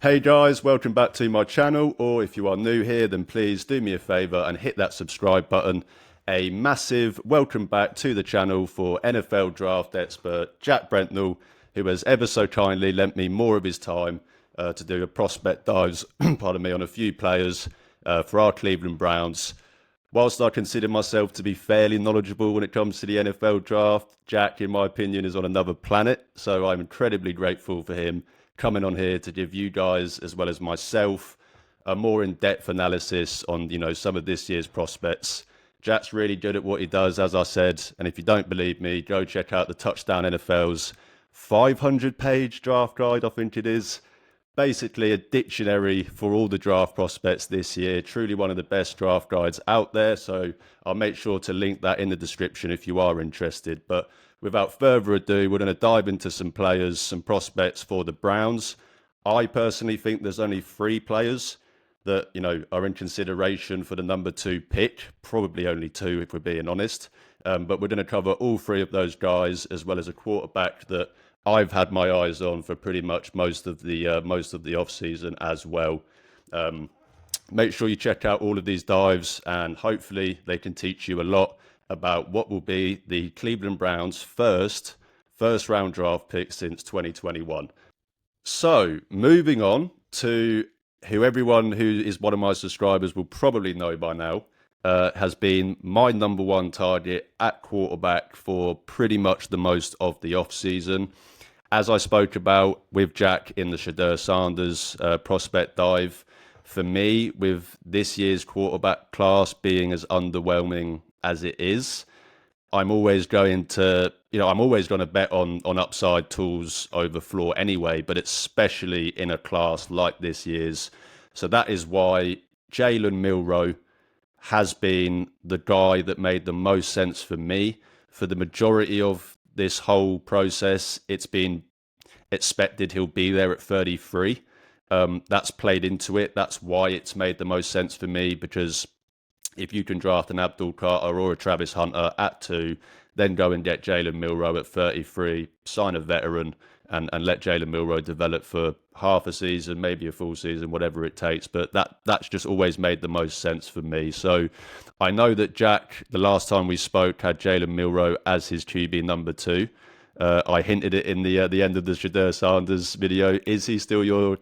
Hey guys, welcome back to my channel, or if you are new here, then please do me a favor and hit that subscribe button. A massive welcome back to the channel for NFL draft expert Jack Brentnall, who has ever so kindly lent me more of his time to do a prospect dives, pardon me, on a few players for our Cleveland Browns. Whilst I consider myself to be fairly knowledgeable when it comes to the NFL draft, Jack, in my opinion, is on another planet. So I'm incredibly grateful for him coming on here to give you guys, as well as myself, a more in-depth analysis on, some of this year's prospects. Jack's really good at what he does, as I said. And if you don't believe me, go check out the Touchdown NFL's 500-page draft guide, I think it is. Basically a dictionary for all the draft prospects this year. Truly one of the best draft guides out there. So I'll make sure to link that in the description if you are interested. But without further ado, we're going to dive into some players, some prospects for the Browns. I personally think there's only 3 players that, are in consideration for the number 2 pick. Probably only 2 if we're being honest. But we're going to cover all 3 of those guys, as well as a quarterback that I've had my eyes on for pretty much most of the off season as well. Make sure you check out all of these dives, and hopefully they can teach you a lot about what will be the Cleveland Browns' first round draft pick since 2021. So moving on to who everyone who is one of my subscribers will probably know by now. Has been my number 1 target at quarterback for pretty much the most of the off season. As I spoke about with Jack in the Shedeur Sanders prospect dive, for me, with this year's quarterback class being as underwhelming as it is, I'm always going to, bet on upside tools over floor anyway, but especially in a class like this year's. So that is why Jalen Milroe has been the guy that made the most sense for me. For the majority of this whole process, it's been expected he'll be there at 33. That's played into it. That's why it's made the most sense for me, because if you can draft an Abdul Carter or a Travis Hunter at 2, then go and get Jalen Milroe at 33, sign a veteran, and let Jalen Milroe develop for half a season, maybe a full season, whatever it takes. But that's just always made the most sense for me. So I know that Jack, the last time we spoke, had Jalen Milroe as his QB number 2. I hinted it in the end of the Shedeur Sanders video. Is he still your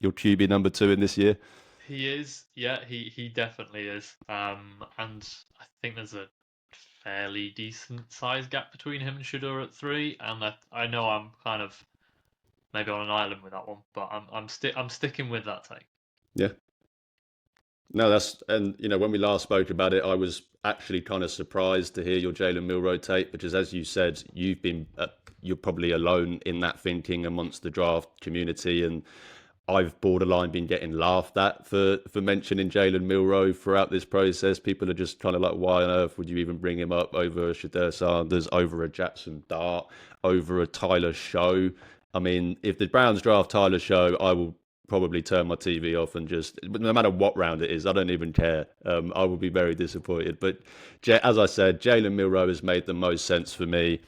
QB number 2 in this year? He is, yeah, he definitely is. And I think there's a fairly decent size gap between him and Shador at 3. And I know I'm kind of maybe on an island with that one, but I'm sticking with that take. Yeah. No, and when we last spoke about it, I was actually kind of surprised to hear your Jalen Milroe tape, because as you said, you're probably alone in that thinking amongst the draft community, and I've borderline been getting laughed at for mentioning Jalen Milroe throughout this process. People are just kind of like, why on earth would you even bring him up over a Shedeur Sanders, over a Jackson Dart, over a Tyler Show? I mean, if the Browns draft Tyler Show, I will probably turn my TV off and just, no matter what round it is, I don't even care. I will be very disappointed. But as I said, Jalen Milroe has made the most sense for me.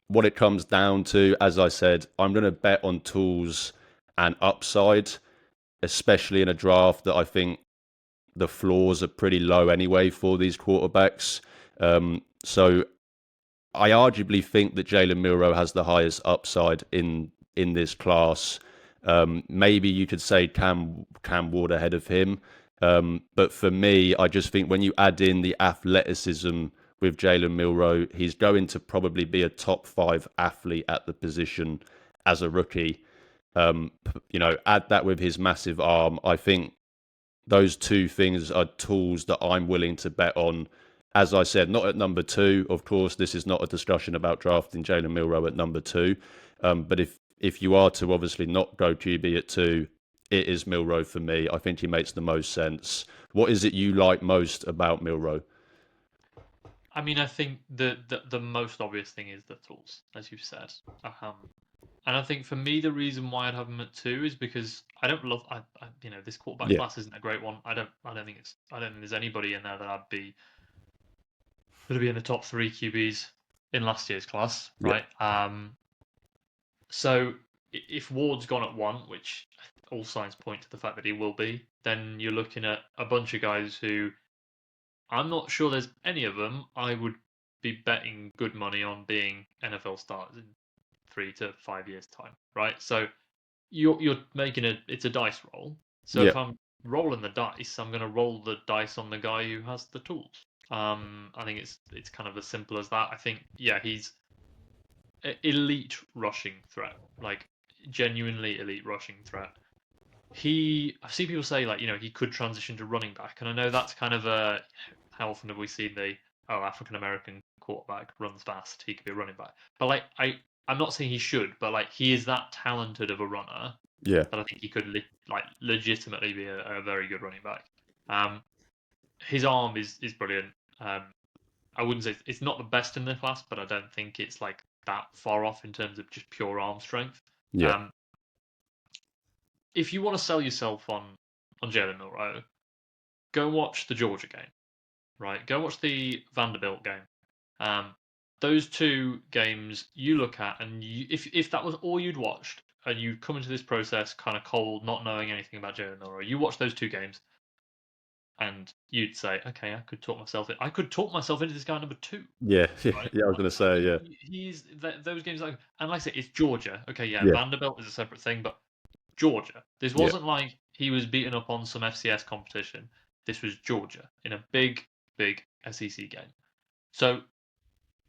What it comes down to, as I said, I'm going to bet on tools and upside, especially in a draft that I think the floors are pretty low anyway for these quarterbacks. So I arguably think that Jalen Milroe has the highest upside in this class. Maybe you could say Cam Ward ahead of him. But for me, I just think when you add in the athleticism with Jalen Milroe, he's going to probably be a top 5 athlete at the position as a rookie. Add that with his massive arm. I think those 2 things are tools that I'm willing to bet on. As I said, not at number 2. Of course, this is not a discussion about drafting Jalen Milroe at number 2. But if you are to obviously not go QB at 2, it is Milroe for me. I think he makes the most sense. What is it you like most about Milroe? I mean, I think the most obvious thing is the tools, as you've said. And I think for me, the reason why I'd have him at 2 is because I don't love, this quarterback Yeah, class isn't a great one. I don't think there's anybody in there that'd be in the top 3 QBs in last year's class, yeah, right? So if Ward's gone at 1, which all signs point to the fact that he will be, then you're looking at a bunch of guys who I'm not sure there's any of them I would be betting good money on being NFL starters in 3 to 5 years' time, right? So you're making it's a dice roll. So Yeah, if I'm rolling the dice, I'm going to roll the dice on the guy who has the tools. I think it's kind of as simple as that. I think he's elite rushing threat, like genuinely elite rushing threat. I've seen people say like he could transition to running back, and I know that's kind of a how often have we seen the African American quarterback runs fast, he could be a running back, but like I'm not saying he should, but like he is that talented of a runner yeah, that I think he could legitimately be a very good running back. Um, his arm is brilliant. I wouldn't say it's not the best in the class, but I don't think it's like that far off in terms of just pure arm strength. yeah, Um, if you want to sell yourself on Jalen Milroe, go watch the Georgia game, right? Go watch the Vanderbilt game. Those two games you look at, and if that was all you'd watched, and you come into this process kind of cold, not knowing anything about Jalen Milroe, you watch those two games, and you'd say, okay, I could talk myself into this guy number two, yeah, yeah, right? yeah. I was gonna say, yeah, He's those games and like I say, it's Georgia. Okay, yeah, yeah, Vanderbilt is a separate thing, but Georgia. This yeah, wasn't like he was beaten up on some FCS competition. This was Georgia in a big, big SEC game. So,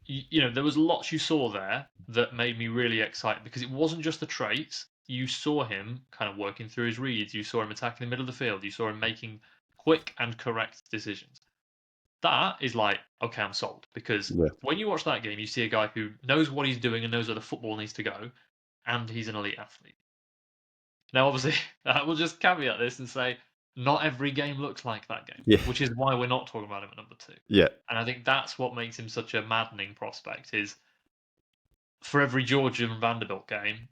there was lots you saw there that made me really excited because it wasn't just the traits. You saw him kind of working through his reads. You saw him attacking the middle of the field. You saw him making quick and correct decisions. That is like, okay, I'm sold. Because yeah, when you watch that game, you see a guy who knows what he's doing and knows where the football needs to go, and he's an elite athlete. Now, obviously, I will just caveat this and say not every game looks like that game, yeah, which is why we're not talking about him at number two. yeah, And I think that's what makes him such a maddening prospect is for every Georgia and Vanderbilt game,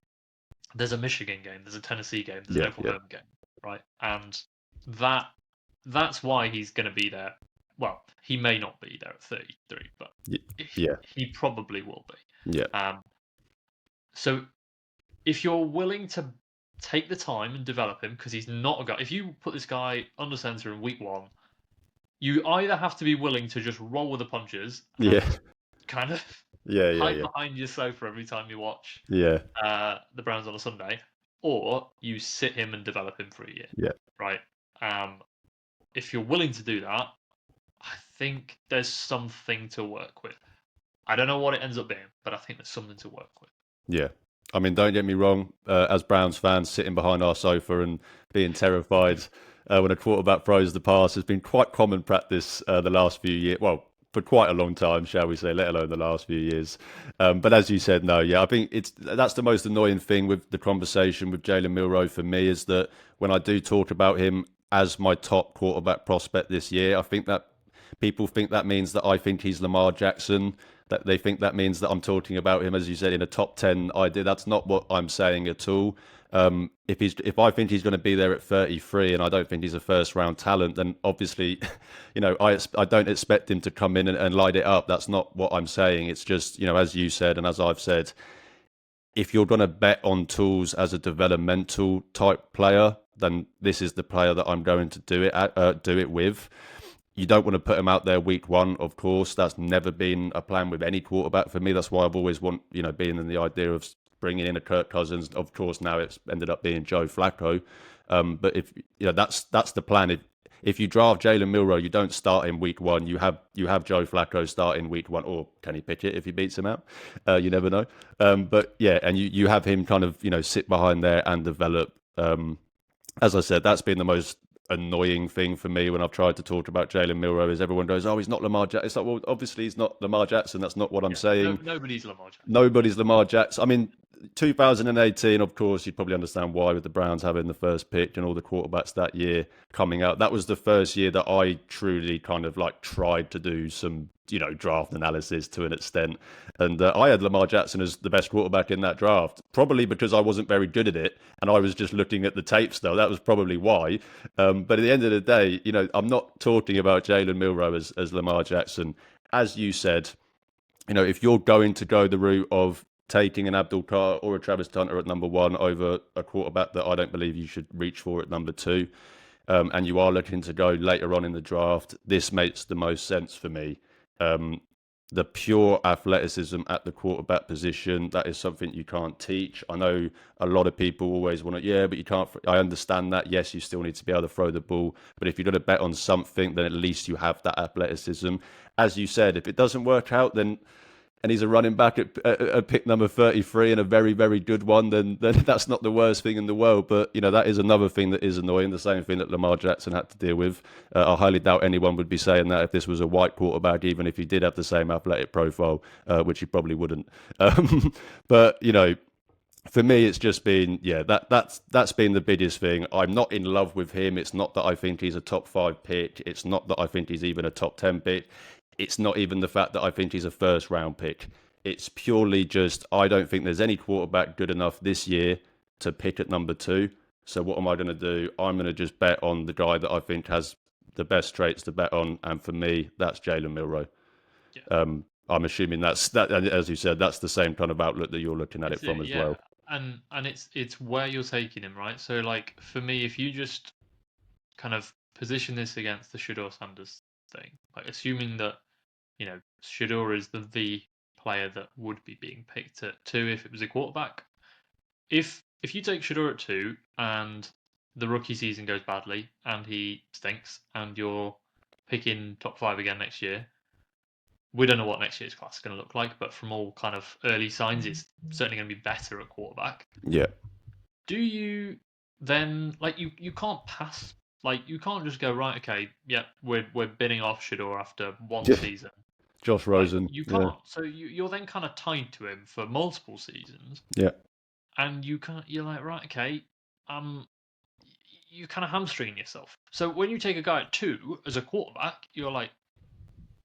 there's a Michigan game, there's a Tennessee game, there's an yeah, yeah, Oklahoma game, right? And that that's why he's going to be there. Well, he may not be there at 33, but yeah, he probably will be. yeah, So if you're willing to take the time and develop him, because he's not a guy. If you put this guy under center in week one, you either have to be willing to just roll with the punches yeah, and kind of yeah, yeah, hide yeah, behind your sofa every time you watch yeah, the Browns on a Sunday, or you sit him and develop him for a year, yeah, right? If you're willing to do that, I think there's something to work with. I don't know what it ends up being, but I think there's something to work with. yeah. I mean, don't get me wrong. As Browns fans, sitting behind our sofa and being terrified when a quarterback throws the pass has been quite common practice the last few years. Well, for quite a long time, shall we say, let alone the last few years. But as you said, no, yeah, I think that's the most annoying thing with the conversation with Jalen Milroe for me is that when I do talk about him as my top quarterback prospect this year, I think that people think that means that I think he's Lamar Jackson, that they think that means that I'm talking about him, as you said, in a top 10 idea. That's not what I'm saying at all. If I think he's going to be there at 33 and I don't think he's a first round talent, then obviously, I don't expect him to come in and light it up. That's not what I'm saying. It's just, as you said, and as I've said, if you're going to bet on tools as a developmental type player, then this is the player that I'm going to do it with. You don't want to put him out there week one, of course. That's never been a plan with any quarterback for me. That's why I've always been in the idea of bringing in a Kirk Cousins. Of course, now it's ended up being Joe Flacco. But if that's the plan. If you draft Jalen Milroe, you don't start in week one. You have Joe Flacco start in week one, or Kenny Pickett if he beats him out. You never know. But yeah, and you have him kind of sit behind there and develop. As I said, that's been the most annoying thing for me when I've tried to talk about Jalen Milroe is everyone goes, oh, he's not Lamar Jackson. It's like, well, obviously he's not Lamar Jackson. That's not what I'm saying. Nobody's Lamar Jackson. Nobody's Lamar Jackson. I mean, 2018, of course, you'd probably understand why with the Browns having the first pick and all the quarterbacks that year coming out. That was the first year that I truly kind of tried to do some, draft analysis to an extent. And I had Lamar Jackson as the best quarterback in that draft, probably because I wasn't very good at it and I was just looking at the tapes though. That was probably why. But at the end of the day, I'm not talking about Jalen Milroe as Lamar Jackson. As you said, if you're going to go the route of taking an Abdul Carter or a Travis Hunter at number one over a quarterback that I don't believe you should reach for at number two, and you are looking to go later on in the draft, this makes the most sense for me. Um, the pure athleticism at the quarterback position, that is something you can't teach. I know a lot of people always want to, yeah, but you can't. I understand that. Yes, you still need to be able to throw the ball. But if you're going to bet on something, then at least you have that athleticism. As you said, if it doesn't work out, then and he's a running back at pick number 33 and a very, very good one, then that's not the worst thing in the world. But, that is another thing that is annoying, the same thing that Lamar Jackson had to deal with. I highly doubt anyone would be saying that if this was a white quarterback, even if he did have the same athletic profile, which he probably wouldn't. But, for me, it's just been, that's been the biggest thing. I'm not in love with him. It's not that I think he's a top 5 pick. It's not that I think he's even a top 10 pick. It's not even the fact that I think he's a first round pick. It's purely just, I don't think there's any quarterback good enough this year to pick at number 2. So what am I going to do? I'm going to just bet on the guy that I think has the best traits to bet on. And for me, that's Jalen Milroe. Yeah. I'm assuming that's, as you said, that's the same kind of outlook that you're looking at it from as well. And it's where you're taking him, right? So like for me, if you just kind of position this against the Shedeur Sanders thing, like assuming that Shedeur is the player that would be being picked at 2 if it was a quarterback. If you take Shedeur at 2 and the rookie season goes badly and he stinks and you're picking top 5 again next year, we don't know what next year's class is going to look like, but from all kind of early signs, it's certainly going to be better at quarterback. Yeah. Do you then you can't pass? Like you can't just go right. Okay, yeah, we're binning off Shedeur after one season. Josh Rosen. You can't. Yeah. So you're then kind of tied to him for multiple seasons. Yeah. And you can't. You're like, right, okay. You kind of hamstring yourself. So when you take a guy at 2 as a quarterback, you're like,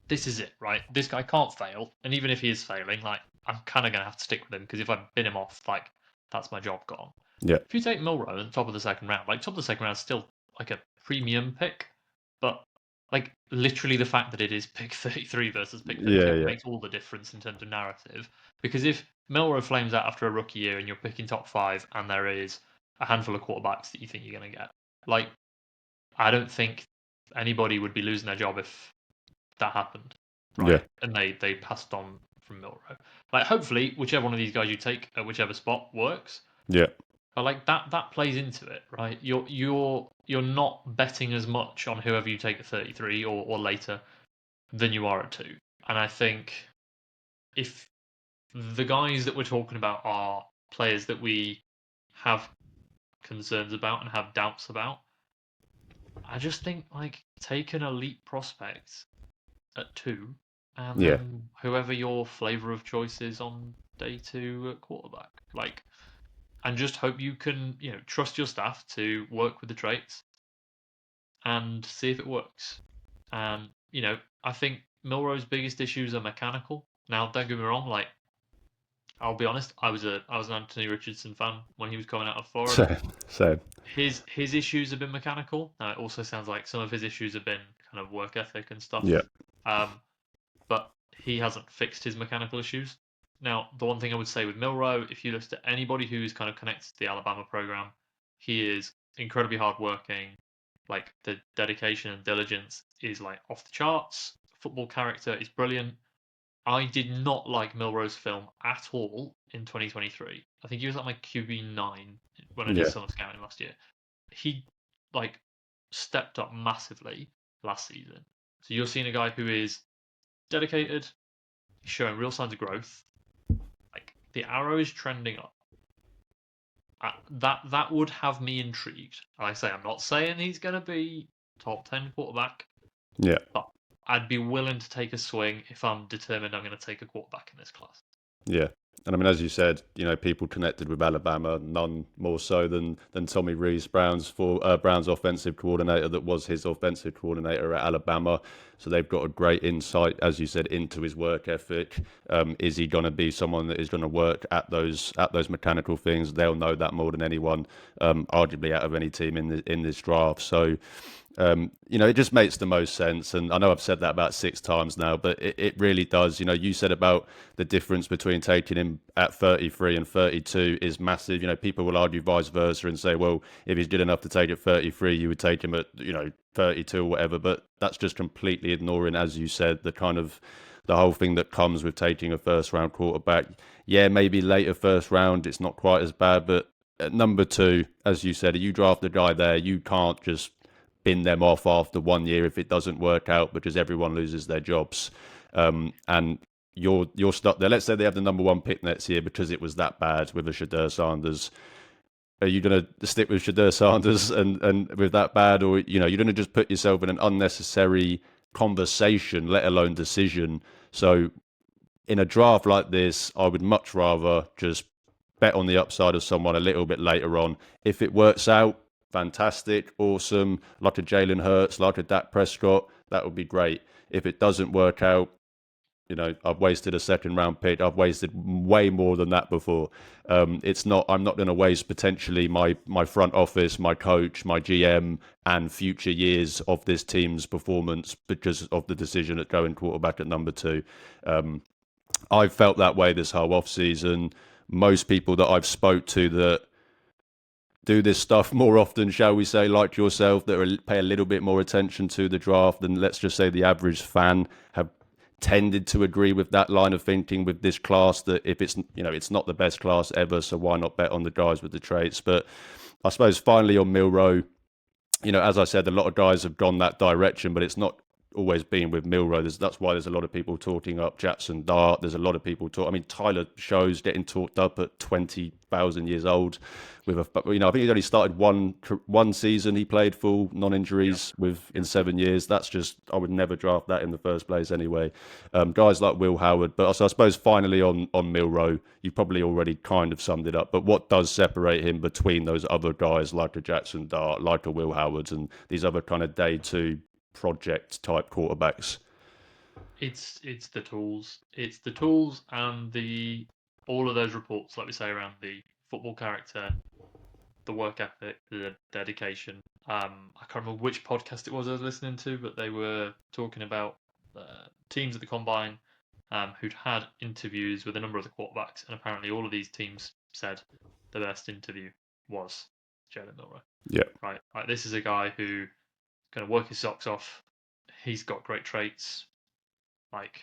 this is it, right? This guy can't fail, and even if he is failing, like I'm kind of gonna have to stick with him because if I bin him off, like that's my job gone. Yeah. If you take Milroe at the top of the second round, like top of the second round is still like a premium pick, but like literally the fact that it is pick 33 versus pick 32 makes all the difference in terms of narrative. Because if Milroe flames out after a rookie year and you're picking top 5 and there is a handful of quarterbacks that you think you're going to get, like I don't think anybody would be losing their job if that happened. Right? Yeah. And they passed on from Milroe. Like hopefully whichever one of these guys you take at whichever spot works. Yeah. But like that plays into it, right? You're not betting as much on whoever you take at 33 or later than you are at 2. And I think if the guys that we're talking about are players that we have concerns about and have doubts about, I just think like take an elite prospect at 2 and then whoever your flavour of choice is on day 2 at quarterback. Like, and just hope you can, trust your staff to work with the traits and see if it works. And, I think Milroe's biggest issues are mechanical. Now, don't get me wrong, like, I'll be honest, I was an Anthony Richardson fan when he was coming out of Florida. Same. His issues have been mechanical. Now, it also sounds like some of his issues have been kind of work ethic and stuff. Yeah. But he hasn't fixed his mechanical issues. Now, the one thing I would say with Milroe, if you look at anybody who's kind of connected to the Alabama program, he is incredibly hardworking. Like the dedication and diligence is like off the charts. Football character is brilliant. I did not like Milroe's film at all in 2023. I think he was like my QB9 when I did some scouting last year. He like stepped up massively last season. So you're seeing a guy who is dedicated, showing real signs of growth. Like the arrow is trending up. That would have me intrigued. Like I say, I'm not saying he's going to be top 10 quarterback. Yeah. But I'd be willing to take a swing if I'm determined I'm going to take a quarterback in this class. Yeah. And I mean, as you said, people connected with Alabama, none more so than Tommy Rees, Brown's offensive coordinator that was his offensive coordinator at Alabama. So they've got a great insight, as you said, into his work ethic. Is he going to be someone that is going to work at those mechanical things? They'll know that more than anyone, arguably out of any team in this draft. So it just makes the most sense. And I know I've said that about 6 times now, but it really does. You said about the difference between taking him at 33 and 32 is massive. People will argue vice versa and say, well, if he's good enough to take at 33, you would take him at, 32 or whatever. But that's just completely ignoring, as you said, the whole thing that comes with taking a first round quarterback. Yeah, maybe later first round, it's not quite as bad, but at number 2, as you said, you draft a guy there, you can't just bin them off after 1 year if it doesn't work out because everyone loses their jobs. And you're stuck there. Let's say they have the number 1 pick next year because it was that bad with a Shadur Sanders. Are you going to stick with Shadur Sanders and with that bad, or you're going to just put yourself in an unnecessary conversation, let alone decision? So in a draft like this, I would much rather just bet on the upside of someone a little bit later on. If it works out, fantastic, awesome, like a Jalen Hurts, like a Dak Prescott, that would be great. If it doesn't work out, I've wasted a second round pick. I've wasted way more than that before. It's not. I'm not going to waste potentially my front office, my coach, my GM, and future years of this team's performance because of the decision at going quarterback at number 2. I've felt that way this whole off season. Most people that I've spoke to that do this stuff more often, shall we say, like yourself, that pay a little bit more attention to the draft than, let's just say, the average fan, have tended to agree with that line of thinking with this class, that if it's not the best class ever, so why not bet on the guys with the traits? But I suppose finally on Milroe, as I said, a lot of guys have gone that direction, but it's not always been with Milroe. That's why there's a lot of people talking up Jackson Dart. There's a lot of people Tyler Show's getting talked up at 20,000 years old. I think he only started one season. He played full non-injuries in 7 years. That's just, I would never draft that in the first place anyway. Guys like Will Howard, but also I suppose finally on Milroe, you probably already kind of summed it up. But what does separate him between those other guys like a Jackson Dart, like a Will Howard, and these other kind of day 2 project type quarterbacks? It's the tools. It's the tools and all of those reports, like we say, around the football character, the work ethic, the dedication. I can't remember which podcast it was I was listening to, but they were talking about teams at the combine who'd had interviews with a number of the quarterbacks, and apparently all of these teams said the best interview was Jalen Milroe. Yeah. Right. This is a guy who going to work his socks off. He's got great traits. Like,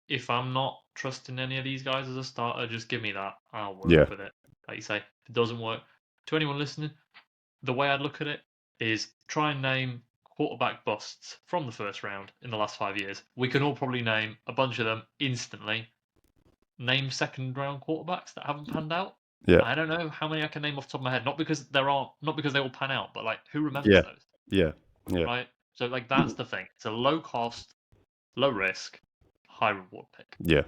if I'm not trusting any of these guys as a starter, just give me that. I'll work with it. Like you say, if it doesn't work, to anyone listening, the way I'd look at it is try and name quarterback busts from the first round in the last 5 years. We can all probably name a bunch of them instantly. Name second round quarterbacks that haven't panned out. Yeah. I don't know how many I can name off the top of my head. Not because they all pan out, but like, who remembers those? Yeah. Right. So like, that's the thing. It's a low cost, low risk, high reward pick. Yeah.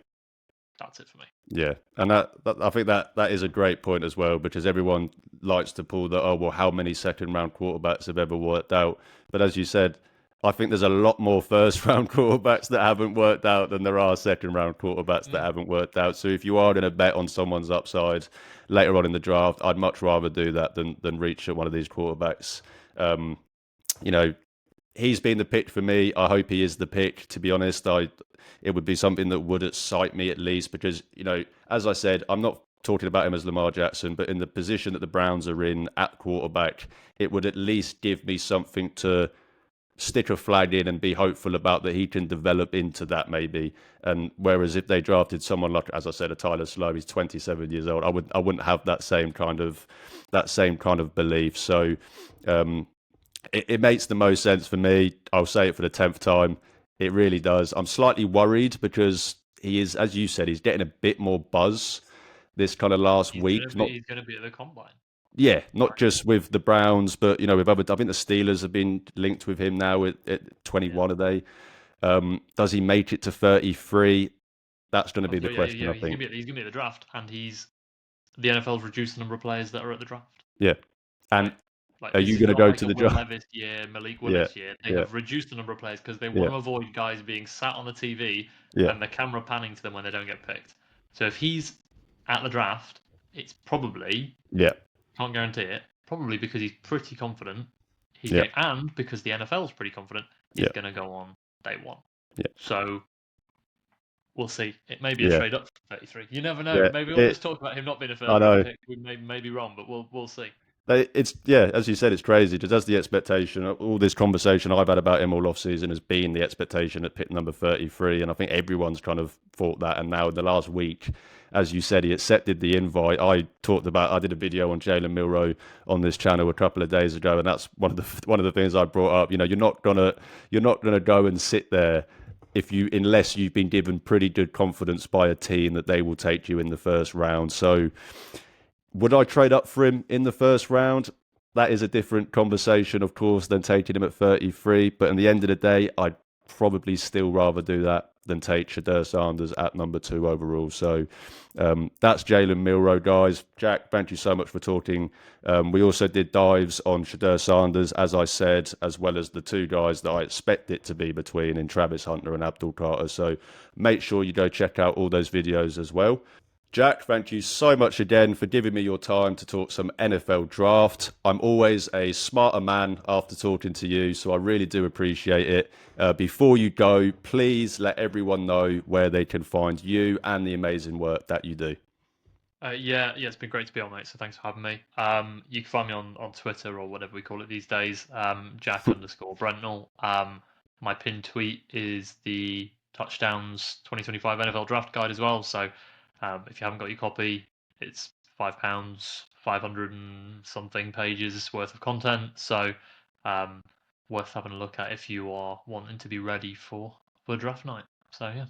That's it for me. Yeah, and that I think that is a great point as well, because everyone likes to pull the, oh well, how many second round quarterbacks have ever worked out? But as you said, I think there's a lot more first round quarterbacks that haven't worked out than there are second round quarterbacks that haven't worked out. So if you are going to bet on someone's upside later on in the draft, I'd much rather do that than reach at one of these quarterbacks. He's been the pick for me. I hope he is the pick. To be honest, it would be something that would excite me at least, because as I said, I'm not talking about him as Lamar Jackson, but in the position that the Browns are in at quarterback, it would at least give me something to stick a flag in and be hopeful about, that he can develop into that maybe. And whereas if they drafted someone like, as I said, a Tyler Slow, he's 27 years old, I wouldn't have that same kind of belief. So it makes the most sense for me. I'll say it for the 10th time. It really does. I'm slightly worried because he is, as you said, he's getting a bit more buzz this kind of last week. He's going to be at the combine. Yeah, not just with the Browns, but with other. I think the Steelers have been linked with him now at 21 are they? Does he make it to 33? That's going to be the question. I think he's going to be at the draft, and the NFL's reduced the number of players that are at the draft. Yeah, and Like Are this you is going to not go like to a the Will draft? Levis year, Malik Yeah, Willis year. They yeah, have reduced the number of players because they want yeah, to avoid guys being sat on the TV yeah, and the camera panning to them when they don't get picked. So if he's at the draft, it's probably, yeah, can't guarantee it, probably because he's pretty confident he's yeah, going, and because the NFL's pretty confident he's yeah, going to go on day one. yeah, So we'll see. It may be a yeah, trade up for 33. You never know. yeah. Maybe all this talk about him not being a I first round know. pick, we may be wrong, but we'll see. It's yeah, as you said, it's crazy. Just as the expectation, all this conversation I've had about him all off season has been the expectation at pick number 33, and I think everyone's kind of thought that. And now in the last week, as you said, he accepted the invite. I did a video on Jalen Milroe on this channel a couple of days ago, and that's one of the things I brought up. You know, you're not gonna go and sit there unless you've been given pretty good confidence by a team that they will take you in the first round. So would I trade up for him in the first round? That is a different conversation, of course, than taking him at 33. But in the end of the day, I'd probably still rather do that than take Shadur Sanders at number 2 overall. So that's Jalen Milroe, guys. Jack, thank you so much for talking. We also did dives on Shadur Sanders, as I said, as well as the two guys that I expect it to be between in Travis Hunter and Abdul Carter. So make sure you go check out all those videos as well. Jack, thank you so much again for giving me your time to talk some NFL draft. I'm always a smarter man after talking to you, so I really do appreciate it. Before you go, please let everyone know where they can find you and the amazing work that you do. Yeah, it's been great to be on, mate. So thanks for having me. You can find me on Twitter or whatever we call it these days. Jack_Brentnall. My pinned tweet is the touchdowns 2025 NFL draft guide as well. So if you haven't got your copy, it's £5, 500 and something pages worth of content. So worth having a look at if you are wanting to be ready for draft night. So yeah.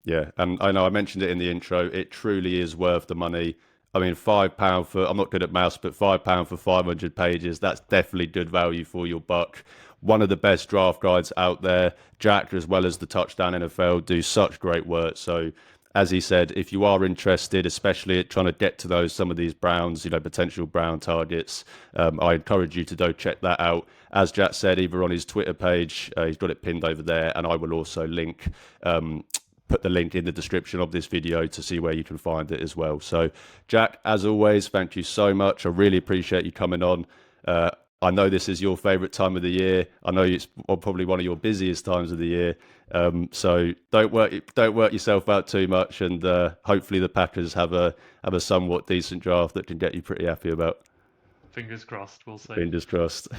Yeah, and I know I mentioned it in the intro. It truly is worth the money. I mean, £5 for, I'm not good at maths, but £5 for 500 pages, that's definitely good value for your buck. One of the best draft guides out there. Jack, as well as the Touchdown NFL, do such great work. So, as he said, if you are interested, especially at trying to get to some of these Browns, potential Brown targets, I encourage you to go check that out. As Jack said, either on his Twitter page, he's got it pinned over there, and I will also put the link in the description of this video to see where you can find it as well. So, Jack, as always, thank you so much. I really appreciate you coming on. I know this is your favourite time of the year. I know it's probably one of your busiest times of the year. So don't work yourself out too much, and hopefully the Packers have a somewhat decent draft that can get you pretty happy about. Fingers crossed. We'll see. Fingers crossed.